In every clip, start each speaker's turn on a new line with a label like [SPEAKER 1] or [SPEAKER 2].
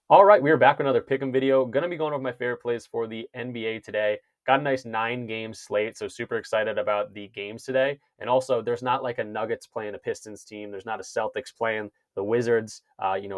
[SPEAKER 1] All right, we are back with another pick'em video. Gonna be going over my favorite plays for the NBA today. Got a nice 9-game slate, so super excited about the games today. And also, there's not like a Nuggets playing a Pistons team. There's not a Celtics playing the Wizards,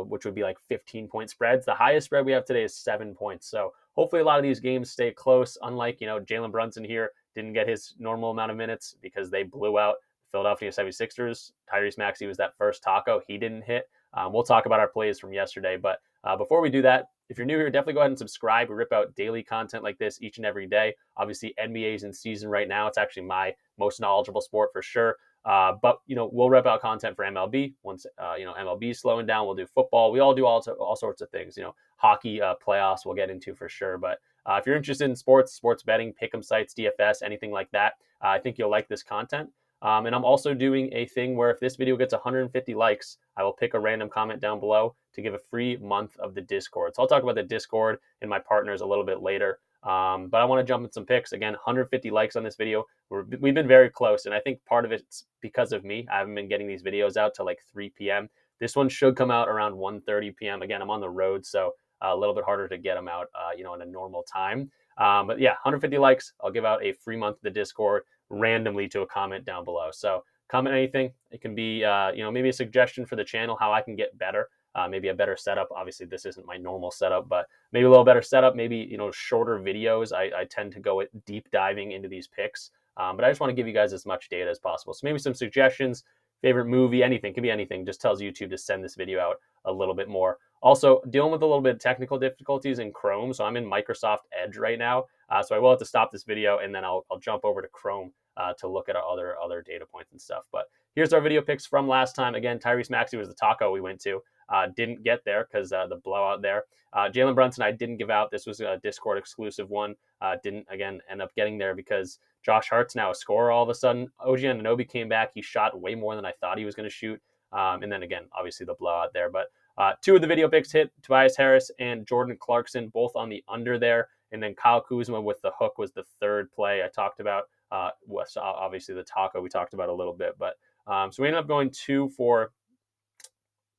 [SPEAKER 1] which would be like 15-point spreads. The highest spread we have today is 7 points. So hopefully, a lot of these games stay close. Unlike Jalen Brunson here didn't get his normal amount of minutes because they blew out the Philadelphia 76ers. Tyrese Maxey was that first taco. He didn't hit. We'll talk about our plays from yesterday, but before we do that, if you're new here, definitely go ahead and subscribe. We rip out daily content like this each and every day. Obviously, NBA is in season right now. It's actually my most knowledgeable sport for sure. But we'll rip out content for MLB once MLB is slowing down. We'll do football. We all do all sorts of things. Hockey playoffs we'll get into for sure. But if you're interested in sports betting, pick'em sites, DFS, anything like that, I think you'll like this content. And I'm also doing a thing where if this video gets 150 likes, I will pick a random comment down below to give a free month of the Discord. So I'll talk about the Discord and my partners a little bit later. But I want to jump in some picks. Again, 150 likes on this video. We've been very close, and I think part of it's because of me. I haven't been getting these videos out till like 3 p.m. This one should come out around 1:30 p.m. Again, I'm on the road, so a little bit harder to get them out, in a normal time. But yeah, 150 likes. I'll give out a free month of the Discord randomly to a comment down below. So comment anything. It can be, maybe a suggestion for the channel, how I can get better. Maybe a better setup. Obviously, this isn't my normal setup, but maybe a little better setup. Maybe, shorter videos. I tend to go deep diving into these picks. But I just want to give you guys as much data as possible. So maybe some suggestions, favorite movie, anything. Could be anything. Just tells YouTube to send this video out a little bit more. Also, dealing with a little bit of technical difficulties in Chrome. So I'm in Microsoft Edge right now. So I will have to stop this video and then I'll jump over to Chrome to look at our other data points and stuff. But here's our video picks from last time. Again, Tyrese Maxey was the taco we went to. Didn't get there because the blowout there. Jalen Brunson I didn't give out. This was a Discord exclusive one. Didn't, again, end up getting there because Josh Hart's now a scorer all of a sudden. OG Anunoby came back. He shot way more than I thought he was going to shoot. And then, again, obviously the blowout there. But two of the video picks hit. Tobias Harris and Jordan Clarkson both on the under there. And then Kyle Kuzma with the hook was the third play I talked about. Was obviously the taco we talked about a little bit. But so we ended up going 2 for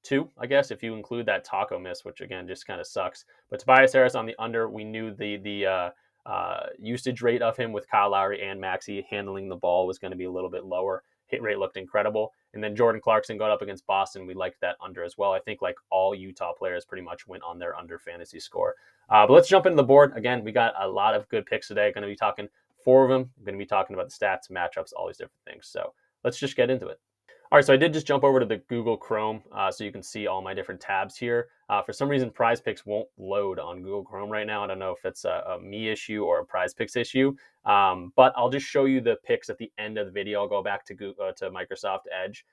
[SPEAKER 1] 2, I guess, if you include that taco miss, which again just kind of sucks. But Tobias Harris on the under, we knew the usage rate of him with Kyle Lowry and Maxey handling the ball was going to be a little bit lower. Hit rate looked incredible. And then Jordan Clarkson going up against Boston, we liked that under as well. I think like all Utah players pretty much went on their under fantasy score. But let's jump into the board. Again, we got a lot of good picks today. Going to be talking 4 of them. I'm going to be talking about the stats, matchups, all these different things. So let's just get into it. All right, so I did just jump over to the Google Chrome so you can see all my different tabs here. For some reason, PrizePicks won't load on Google Chrome right now. I don't know if it's a me issue or a PrizePicks issue, but I'll just show you the picks at the end of the video. I'll go back to Microsoft Edge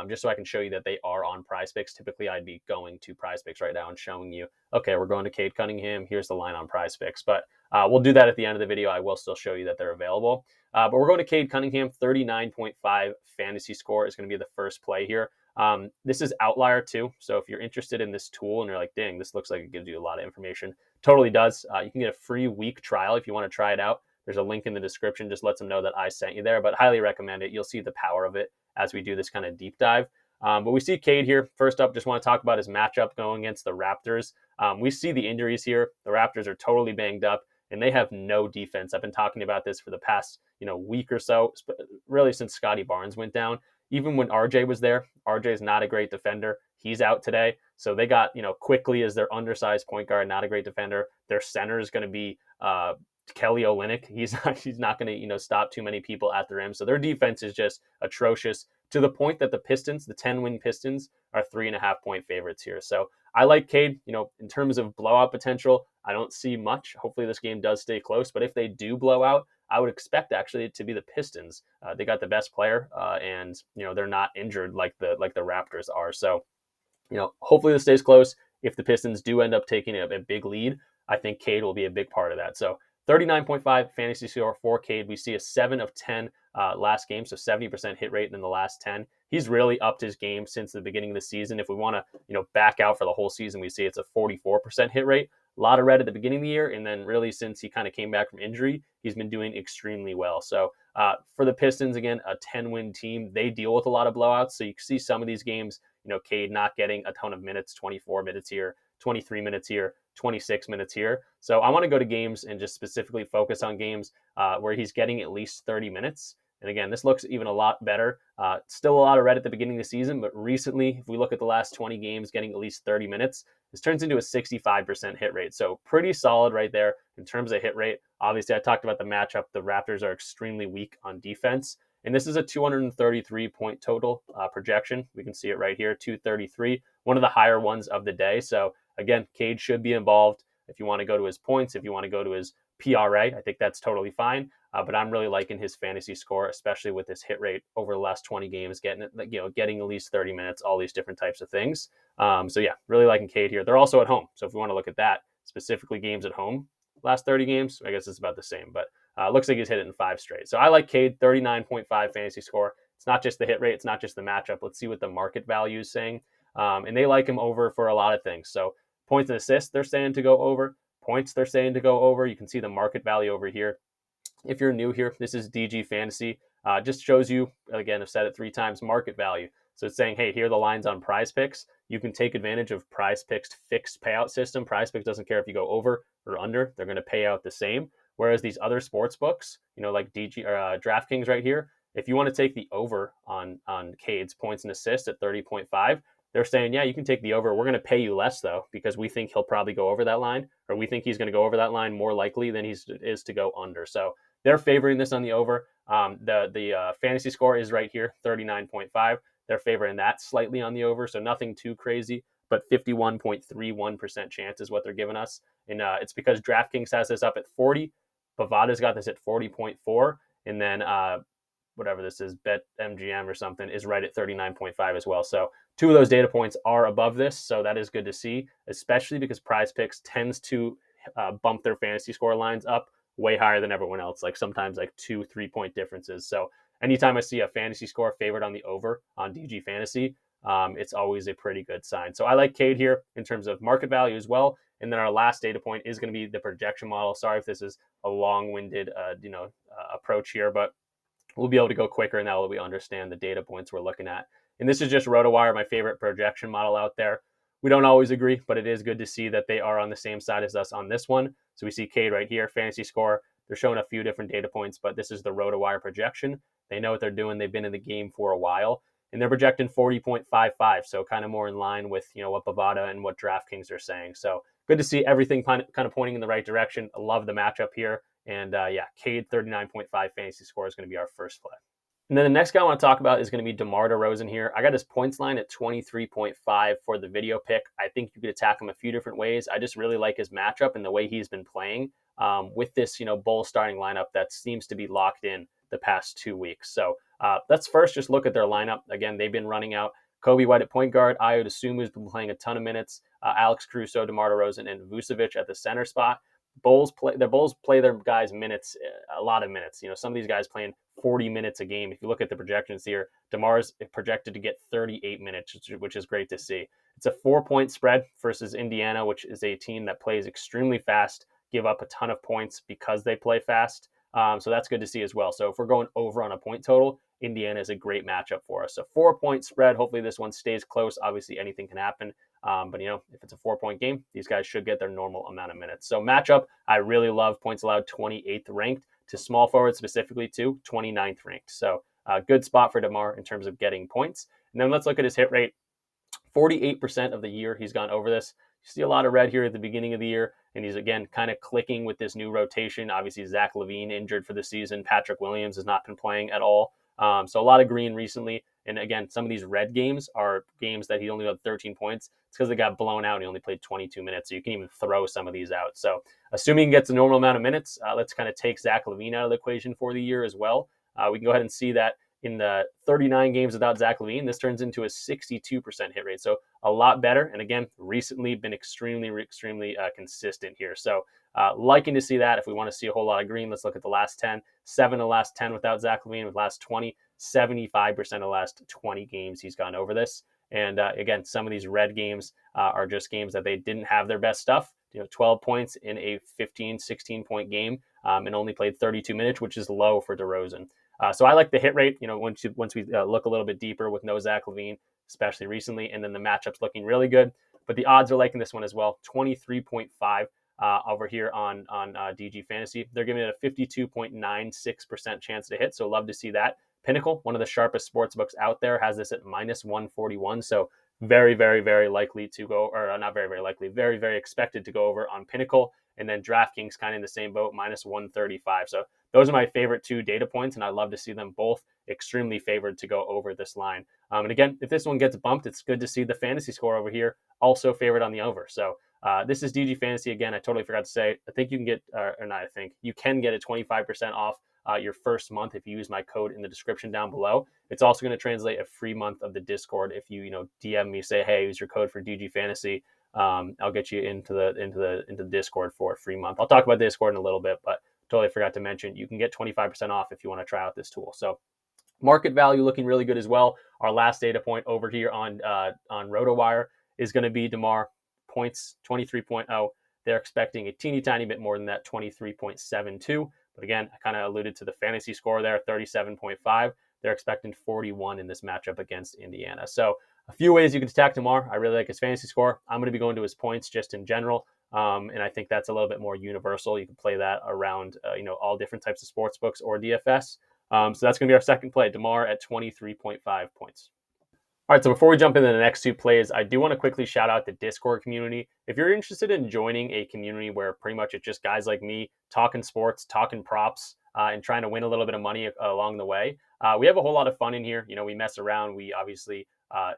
[SPEAKER 1] just so I can show you that they are on PrizePicks. Typically, I'd be going to PrizePicks right now and showing you, okay, we're going to Cade Cunningham. Here's the line on PrizePicks, but we'll do that at the end of the video. I will still show you that they're available. But we're going to Cade Cunningham. 39.5 fantasy score is going to be the first play here. This is outlier too. So if you're interested in this tool and you're like, dang, this looks like it gives you a lot of information, totally does. You can get a free week trial if you want to try it out. There's a link in the description. Just lets them know that I sent you there, but highly recommend it. You'll see the power of it as we do this kind of deep dive. But we see Cade here. First up, just want to talk about his matchup going against the Raptors. We see the injuries here. The Raptors are totally banged up and they have no defense. I've been talking about this for the past week or so, really since Scotty Barnes went down. Even when RJ was there, RJ is not a great defender. He's out today. So they got, quickly as their undersized point guard, not a great defender. Their center is going to be Kelly Olynyk. He's not going to stop too many people at the rim. So their defense is just atrocious to the point that the Pistons, the 10-win Pistons, are 3.5-point favorites here. So I like Cade. In terms of blowout potential, I don't see much. Hopefully this game does stay close. But if they do blow out, I would expect actually it to be the Pistons. They got the best player, and they're not injured like the Raptors are. So hopefully this stays close. If the Pistons do end up taking a big lead, I think Cade will be a big part of that. So 39.5 fantasy score for Cade. We see a 7 of 10 last game, so 70% hit rate in the last 10. He's really upped his game since the beginning of the season. If we want to back out for the whole season, we see it's a 44% hit rate. A lot of red at the beginning of the year, and then really since he kind of came back from injury, he's been doing extremely well. So for the Pistons, again, a 10-win team, they deal with a lot of blowouts. So you see some of these games, Cade not getting a ton of minutes, 24 minutes here, 23 minutes here, 26 minutes here. So I want to go to games and just specifically focus on games where he's getting at least 30 minutes. And again, this looks even a lot better. Still a lot of red at the beginning of the season, but recently, if we look at the last 20 games getting at least 30 minutes, this turns into a 65% hit rate. So pretty solid right there in terms of hit rate. Obviously, I talked about the matchup. The Raptors are extremely weak on defense. And this is a 233 point total projection. We can see it right here, 233, one of the higher ones of the day. So again, Cade should be involved. If you want to go to his points, if you want to go to his PRA, I think that's totally fine. But I'm really liking his fantasy score, especially with his hit rate over the last 20 games, getting at least 30 minutes, all these different types of things. So yeah, really liking Cade here. They're also at home. So if we want to look at that, specifically games at home, last 30 games, I guess it's about the same. But looks like he's hit it in 5 straight. So I like Cade, 39.5 fantasy score. It's not just the hit rate. It's not just the matchup. Let's see what the market value is saying. And they like him over for a lot of things. So points and assists, they're saying to go over. Points, they're saying to go over. You can see the market value over here. If you're new here, this is DG Fantasy. Just shows you, again, I've said it 3 times, market value. So it's saying, hey, here are the lines on PrizePicks. You can take advantage of PrizePicks' fixed payout system. PrizePicks doesn't care if you go over or under. They're going to pay out the same. Whereas these other sports books, like DG or DraftKings right here, if you want to take the over on Cade's points and assists at 30.5, they're saying, yeah, you can take the over. We're going to pay you less, though, because we think he'll probably go over that line, or we think he's going to go over that line more likely than he is to go under. So they're favoring this on the over. The fantasy score is right here, 39.5. They're favoring that slightly on the over, so nothing too crazy, but 51.31% chance is what they're giving us. And it's because DraftKings has this up at 40. Bovada's got this at 40.4. And then whatever this is, BetMGM or something, is right at 39.5 as well. So 2 of those data points are above this, so that is good to see, especially because PrizePicks tends to bump their fantasy score lines up way higher than everyone else, like sometimes like 2-3 point differences. So anytime I see a fantasy score favored on the over on DG Fantasy, it's always a pretty good sign. So I like Cade here in terms of market value as well. And then our last data point is going to be the projection model. Sorry if this is a long-winded, approach here, but we'll be able to go quicker now that we understand the data points we're looking at. And this is just RotoWire, my favorite projection model out there. We don't always agree, but it is good to see that they are on the same side as us on this one. So we see Cade right here, fantasy score. They're showing a few different data points, but this is the RotoWire projection. They know what they're doing. They've been in the game for a while, and they're projecting 40.55, so kind of more in line with what Bovada and what DraftKings are saying. So good to see everything kind of pointing in the right direction. I love the matchup here, and Cade 39.5 fantasy score is going to be our first play. And then the next guy I want to talk about is going to be DeMar DeRozan here. I got his points line at 23.5 for the video pick. I think you could attack him a few different ways. I just really like his matchup and the way he's been playing with this, Bulls starting lineup that seems to be locked in the past 2 weeks. So let's first just look at their lineup. Again, they've been running out Kobe White at point guard, Ayo Dosunmu's been playing a ton of minutes, Alex Caruso, DeMar DeRozan, and Vucevic at the center spot. Bulls play their guys minutes, a lot of minutes. Some of these guys playing 40 minutes a game. If you look at the projections here, DeMar's projected to get 38 minutes, which is great to see. It's a 4-point spread versus Indiana, which is a team that plays extremely fast, give up a ton of points because they play fast. So that's good to see as well. So if we're going over on a point total, Indiana is a great matchup for us. So 4-point spread. Hopefully this one stays close. Obviously anything can happen. But if it's a 4-point game, these guys should get their normal amount of minutes. So matchup, I really love. Points allowed 28th ranked to small forward specifically to 29th ranked. So good spot for DeMar in terms of getting points. And then let's look at his hit rate. 48% of the year he's gone over this. You see a lot of red here at the beginning of the year, and he's again kind of clicking with this new rotation. Obviously, Zach LaVine injured for the season. Patrick Williams has not been playing at all. So a lot of green recently. And again, some of these red games are games that he only got 13 points. It's because they got blown out and he only played 22 minutes. So you can even throw some of these out. So assuming he gets a normal amount of minutes, let's kind of take Zach LaVine out of the equation for the year as well. We can go ahead and see that in the 39 games without Zach LaVine, this turns into a 62% hit rate. So a lot better. And again, recently been extremely consistent here. So liking to see that. If we want to see a whole lot of green, let's look at the last 10. 7 of the last 10 without Zach LaVine. With last 20, 75% of the last 20 games he's gone over this. And again, some of these red games are just games that they didn't have their best stuff. 12 points in a 15, 16-point game and only played 32 minutes, which is low for DeRozan. So I like the hit rate, once we look a little bit deeper with no Zach LaVine, especially recently, and then the matchup's looking really good. but the odds are liking this one as well. 23.5 over here on DG Fantasy. They're giving it a 52.96% chance to hit, so love to see that. Pinnacle, one of the sharpest sports books out there, has this at minus 141, so very, very, very likely to go, or not very, very likely, very, very expected to go over on Pinnacle. And then DraftKings kind of in the same boat, minus 135. So those are my favorite 2 data points, and I love to see them both extremely favored to go over this line. And again, if this one gets bumped, it's good to see the fantasy score over here also favored on the over. So this is DG Fantasy. Again, I totally forgot to say, I think you can get, or not I think, you can get a 25% off your first month if you use my code in the description down below. It's also going to translate a free month of the Discord if you DM me, say, hey, use your code for DG Fantasy. I'll get you into the Discord for a free month. I'll talk about Discord in a little bit, but totally forgot to mention you can get 25% off if you want to try out this tool. So market value looking really good as well. Our last data point over here on RotoWire is going to be DeMar points 23.0. They're expecting a teeny tiny bit more than that, 23.72. But again, I kind of alluded to the fantasy score there, 37.5. They're expecting 41 in this matchup against Indiana. So a few ways you can attack DeMar. I really like his fantasy score. I'm going to be going to his points just in general. And I think that's a little bit more universal. You can play that around, all different types of sports books or DFS. So that's going to be our second play, DeMar at 23.5 points. All right, so before we jump into the next 2 plays, I do want to quickly shout out the Discord community. If you're interested in joining a community where pretty much it's just guys like me talking sports, talking props, and trying to win a little bit of money along the way, we have a whole lot of fun in here. We mess around. We obviously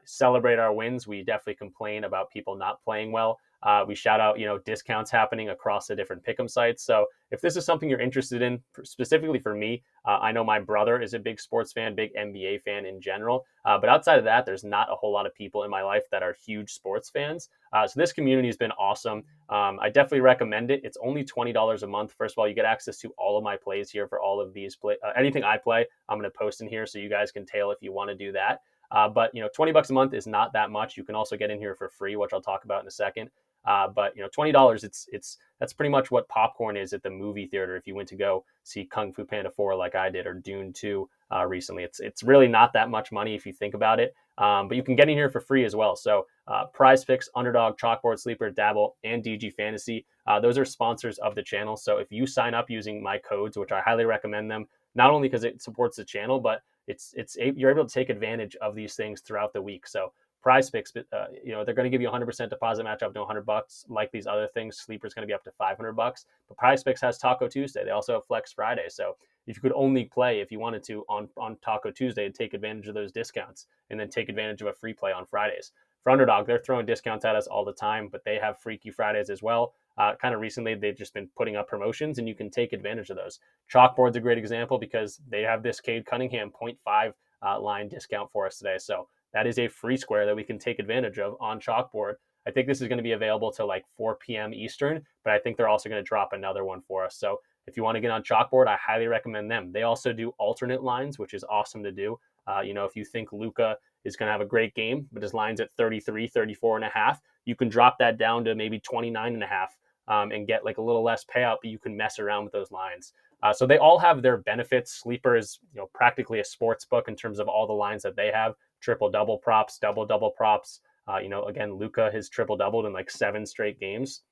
[SPEAKER 1] celebrate our wins. We definitely complain about people not playing well. We shout out, discounts happening across the different pick'em sites. So if this is something you're interested in, specifically for me, I know my brother is a big sports fan, big NBA fan in general. But outside of that, there's not a whole lot of people in my life that are huge sports fans. So this community has been awesome. I definitely recommend it. It's only $20 a month. First of all, you get access to all of my plays here for all of these anything I play, I'm going to post in here so you guys can tail if you want to do that. But $20 a month is not that much. You can also get in here for free, which I'll talk about in a second. But $20, that's pretty much what popcorn is at the movie theater if you went to go see Kung Fu Panda 4 like I did, or Dune 2 recently. It's really not that much money if you think about it. But you can get in here for free as well. So PrizePicks, Underdog, Chalkboard, Sleeper, Dabble, and DG Fantasy. Those are sponsors of the channel. So if you sign up using my codes, which I highly recommend them, not only because it supports the channel, but you're able to take advantage of these things throughout the week. So PrizePicks, they're going to give you 100% deposit match up to $100. Like these other things, Sleeper's going to be up to $500. But PrizePicks has Taco Tuesday. They also have Flex Friday. So if you could only play, if you wanted to, on Taco Tuesday, take advantage of those discounts and then take advantage of a free play on Fridays. For Underdog, they're throwing discounts at us all the time, but they have Freaky Fridays as well. Kind of recently, they've just been putting up promotions, and you can take advantage of those. Chalkboard's a great example because they have this Cade Cunningham 0.5 line discount for us today. So that is a free square that we can take advantage of on Chalkboard. I think this is going to be available till like 4 p.m. Eastern, but I think they're also going to drop another one for us. So if you want to get on Chalkboard, I highly recommend them. They also do alternate lines, which is awesome to do. If you think Luka is going to have a great game, but his line's at 33, 34 and a half, you can drop that down to maybe 29 and a half and get like a little less payout, but you can mess around with those lines. So they all have their benefits. Sleeper is practically a sports book in terms of all the lines that they have. Triple-double props, double-double props. Again, Luka has triple-doubled in like 7 straight games.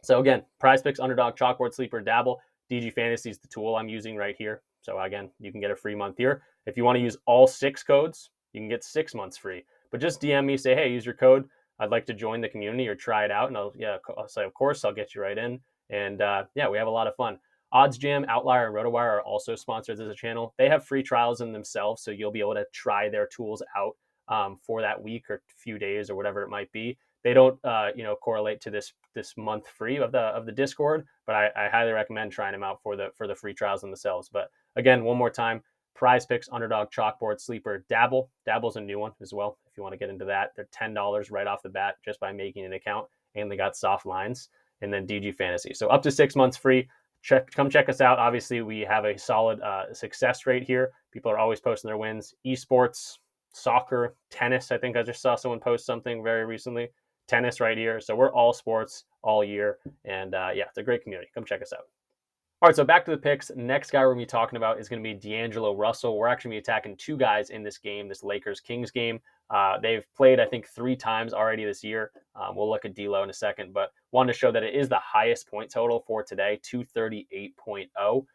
[SPEAKER 1] So again, PrizePicks, Underdog, Chalkboard, Sleeper, Dabble. DG Fantasy is the tool I'm using right here. So again, you can get a free month here. If you want to use all 6 codes, you can get 6 months free. But just DM me, say, hey, use your code. I'd like to join the community or try it out. And I'll say, of course, I'll get you right in. And we have a lot of fun. OddsJam, Outlier, and RotoWire are also sponsors of the channel. They have free trials in themselves, so you'll be able to try their tools out for that week or few days or whatever it might be. They don't, correlate to this month free of the Discord, but I highly recommend trying them out for the free trials themselves. But again, one more time, PrizePicks, Underdog, Chalkboard, Sleeper, Dabble. Dabble's a new one as well. If you want to get into that, they're $10 right off the bat just by making an account, and they got soft lines. And then DG Fantasy, so up to 6 months free. Come check us out. Obviously, we have a solid success rate here. People are always posting their wins. Esports, soccer, tennis. I think I just saw someone post something very recently. Tennis right here. So we're all sports all year. And it's a great community. Come check us out. All right, so back to the picks. Next guy we're going to be talking about is going to be D'Angelo Russell. We're actually going to be attacking 2 guys in this game, this Lakers-Kings game. They've played, I think, 3 times already this year. We'll look at D'Lo in a second, but wanted to show that it is the highest point total for today, 238.0.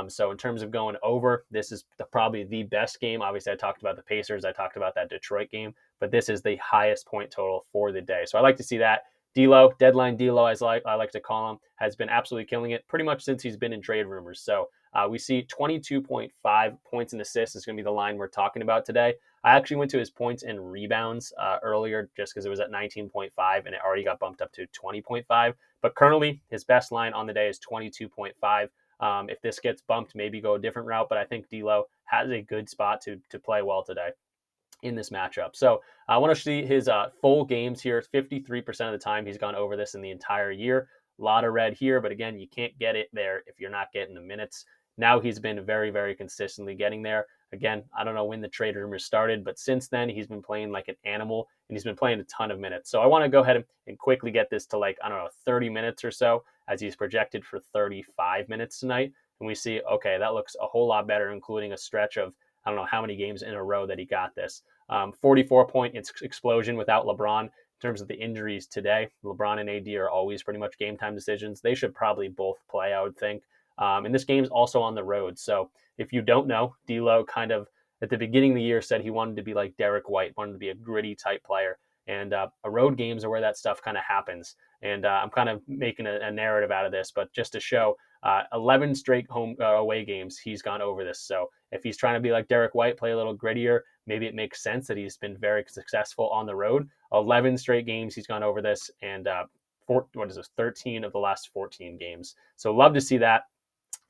[SPEAKER 1] So in terms of going over, this is probably the best game. Obviously, I talked about the Pacers. I talked about that Detroit game, but this is the highest point total for the day. So I like to see that. D'Lo, deadline D'Lo, as I like to call him, has been absolutely killing it pretty much since he's been in trade rumors. So we see 22.5 points and assists is going to be the line we're talking about today. I actually went to his points and rebounds earlier just because it was at 19.5 and it already got bumped up to 20.5. But currently, his best line on the day is 22.5. If this gets bumped, maybe go a different route. But I think D'Lo has a good spot to play well today in this matchup. So I want to see his full games here. 53% of the time he's gone over this in the entire year. A lot of red here, but again, you can't get it there if you're not getting the minutes. Now he's been very, very consistently getting there. Again, I don't know when the trade rumors started, but since then he's been playing like an animal and he's been playing a ton of minutes. So I want to go ahead and quickly get this to, like, I don't know, 30 minutes or so, as he's projected for 35 minutes tonight. And we see, okay, that looks a whole lot better, including a stretch of, I don't know how many games in a row that he got this. 44-point explosion without LeBron. In terms of the injuries today, LeBron and AD are always pretty much game time decisions. They should probably both play, I would think. And this game's also on the road. So if you don't know, D'Lo kind of at the beginning of the year said he wanted to be like Derek White, wanted to be a gritty type player. And road games are where that stuff kind of happens. And I'm kind of making a narrative out of this, but just to show 11 straight home away games, he's gone over this. So if he's trying to be like Derek White, play a little grittier, maybe it makes sense that he's been very successful on the road. 11 straight games, he's gone over this, and 13 of the last 14 games. So love to see that.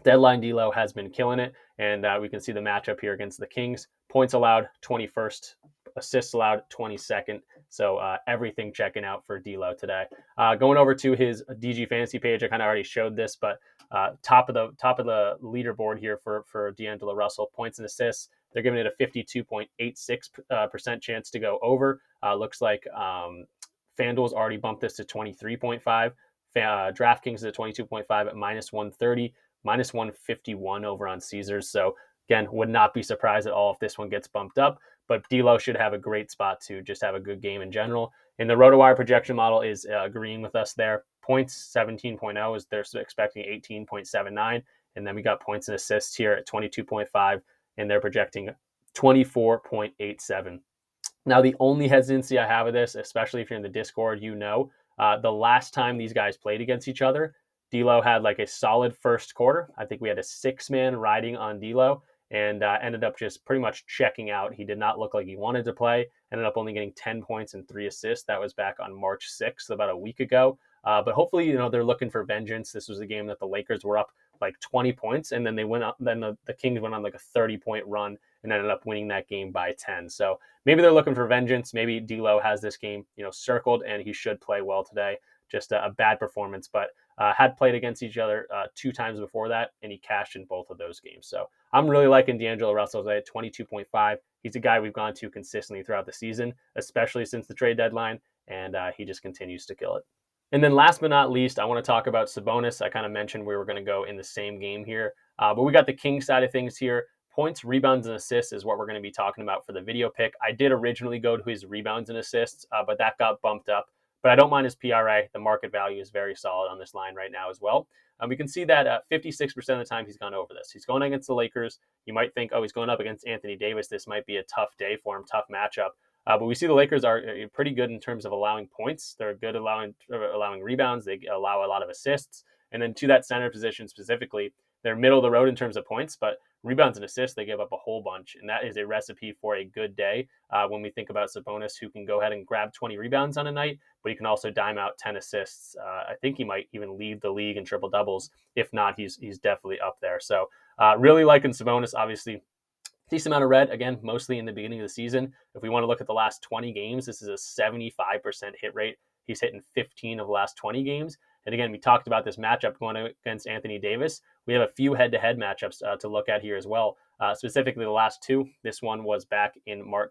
[SPEAKER 1] Deadline D'Lo has been killing it, and we can see the matchup here against the Kings. Points allowed, 21st. Assists allowed, 22nd. So everything checking out for D'Lo today. Going over to his DG fantasy page, I kind of already showed this, but top of the leaderboard here for D'Angelo Russell, points and assists. They're giving it a 52.86% chance to go over. Looks like FanDuel's already bumped this to 23.5. DraftKings is at 22.5 at -130. -151 over on Caesars. So again, would not be surprised at all if this one gets bumped up, but D'Lo should have a great spot to just have a good game in general. And the RotoWire projection model is agreeing with us there. Points 17.0 is they're expecting 18.79. And then we got points and assists here at 22.5, and they're projecting 24.87. Now, the only hesitancy I have with this, especially if you're in the Discord, the last time these guys played against each other, D'Lo had like a solid first quarter. I think we had a 6-man riding on D'Lo and ended up just pretty much checking out. He did not look like he wanted to play. Ended up only getting 10 points and 3 assists. That was back on March 6th, about a week ago. But hopefully, they're looking for vengeance. This was a game that the Lakers were up like 20 points, and then they went up. Then the Kings went on like a 30-point run and ended up winning that game by 10. So maybe they're looking for vengeance. Maybe D'Lo has this game, circled, and he should play well today. Just a bad performance, but had played against each other 2 times before that, and he cashed in both of those games. So I'm really liking D'Angelo Russell today at 22.5. He's a guy we've gone to consistently throughout the season, especially since the trade deadline, and he just continues to kill it. And then last but not least, I want to talk about Sabonis. I kind of mentioned we were going to go in the same game here, but we got the King side of things here. Points, rebounds, and assists is what we're going to be talking about for the video pick. I did originally go to his rebounds and assists, but that got bumped up. But I don't mind his PRA. The market value is very solid on this line right now as well. We can see that 56% of the time he's gone over this. He's going against the Lakers. You might think, oh, he's going up against Anthony Davis. This might be a tough day for him, tough matchup. But we see the Lakers are pretty good in terms of allowing points. They're good allowing rebounds. They allow a lot of assists. And then to that center position specifically, they're middle of the road in terms of points, but rebounds and assists, they give up a whole bunch. And that is a recipe for a good day when we think about Sabonis, who can go ahead and grab 20 rebounds on a night, but he can also dime out 10 assists. I think he might even lead the league in triple doubles. If not, he's definitely up there. So really liking Sabonis, obviously. Decent amount of red, again, mostly in the beginning of the season. If we want to look at the last 20 games, this is a 75% hit rate. He's hitting 15 of the last 20 games. And again, we talked about this matchup going against Anthony Davis. We have a few head-to-head matchups to look at here as well. Specifically, the last 2. This one was back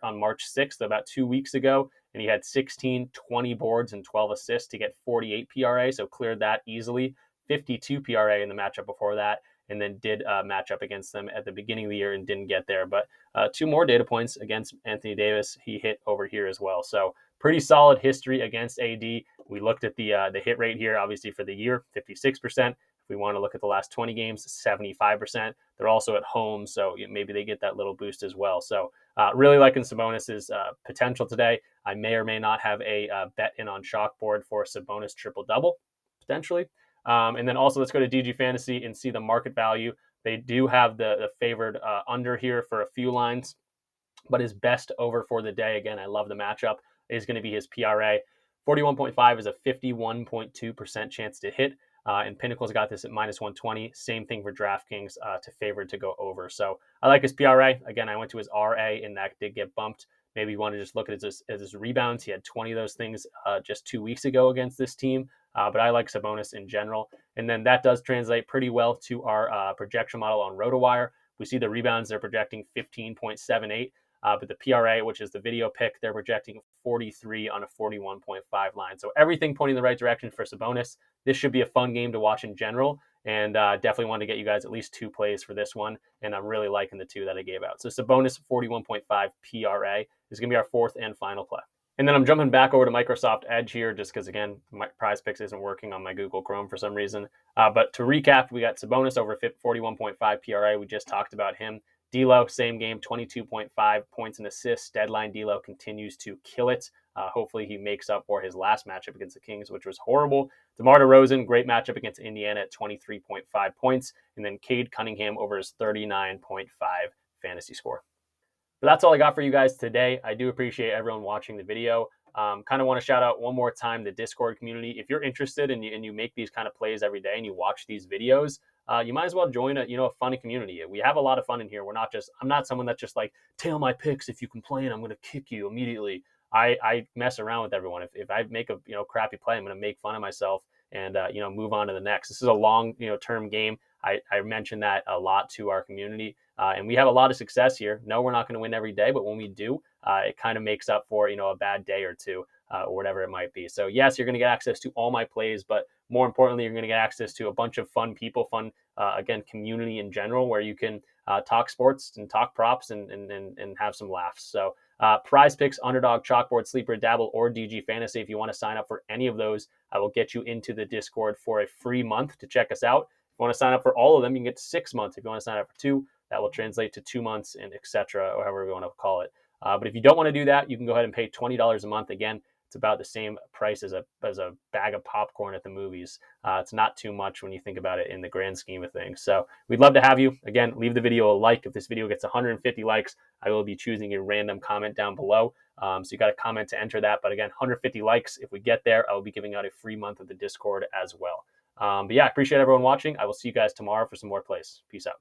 [SPEAKER 1] on March 6th, about 2 weeks ago, and he had 16, 20 boards, and 12 assists to get 48 PRA, so cleared that easily. 52 PRA in the matchup before that. and then did match up against them at the beginning of the year and didn't get there. But 2 more data points against Anthony Davis. He hit over here as well. So pretty solid history against AD. We looked at the hit rate here, obviously for the year, 56%. If we want to look at the last 20 games, 75%. They're also at home, so maybe they get that little boost as well. So really liking Sabonis's potential today. I may or may not have a bet in on Chalkboard for Sabonis triple-double, potentially. And then also let's go to DG Fantasy and see the market value. They do have the favored under here for a few lines, but his best over for the day, again, I love the matchup, is going to be his PRA. 41.5 is a 51.2% chance to hit. And Pinnacle's got this at minus 120. Same thing for DraftKings to favor to go over. So I like his PRA. Again, I went to his RA, and that did get bumped. Maybe you want to just look at his rebounds. He had 20 of those things just 2 weeks ago against this team. But I like Sabonis in general. And then that does translate pretty well to our projection model on RotoWire. We see the rebounds, they're projecting 15.78. But the PRA, which is the video pick, they're projecting 43 on a 41.5 line. So everything pointing in the right direction for Sabonis. This should be a fun game to watch in general. And definitely want to get you guys at least 2 plays for this one. And I'm really liking the 2 that I gave out. So Sabonis 41.5 PRA is going to be our 4th and final play. And then I'm jumping back over to Microsoft Edge here just because, again, my PrizePicks isn't working on my Google Chrome for some reason. But to recap, we got Sabonis over 41.5 PRA. We just talked about him. D'Lo, same game, 22.5 points and assists. Deadline D'Lo continues to kill it. Hopefully he makes up for his last matchup against the Kings, which was horrible. DeMar DeRozan, great matchup against Indiana at 23.5 points. And then Cade Cunningham over his 39.5 fantasy score. But that's all I got for you guys today. I do appreciate everyone watching the video. Kind of want to shout out one more time the Discord community. If you're interested and you make these kind of plays every day and you watch these videos, you might as well join a funny community. We have a lot of fun in here. I'm not someone that's just like, tail my picks. If you complain, I'm going to kick you immediately. I mess around with everyone. If I make a crappy play, I'm going to make fun of myself and move on to the next. This is a long term game. I mentioned that a lot to our community, and we have a lot of success here. No, we're not going to win every day, but when we do, it kind of makes up for a bad day or two or whatever it might be. So yes, you're going to get access to all my plays, but more importantly, you're going to get access to a bunch of fun people, again, community in general, where you can talk sports and talk props and have some laughs. So PrizePicks, Underdog, Chalkboard, Sleeper, Dabble, or DG Fantasy. If you want to sign up for any of those, I will get you into the Discord for a free month to check us out. If you want to sign up for all of them, you can get 6 months. If you want to sign up for 2, that will translate to 2 months and etc., or however we want to call it. But if you don't want to do that, you can go ahead and pay $20 a month. Again, it's about the same price as a bag of popcorn at the movies. It's not too much when you think about it in the grand scheme of things. So we'd love to have you. Again, leave the video a like. If this video gets 150 likes, I will be choosing a random comment down below. So you got to comment to enter that. But again, 150 likes. If we get there, I will be giving out a free month of the Discord as well. But yeah, I appreciate everyone watching. I will see you guys tomorrow for some more plays. Peace out.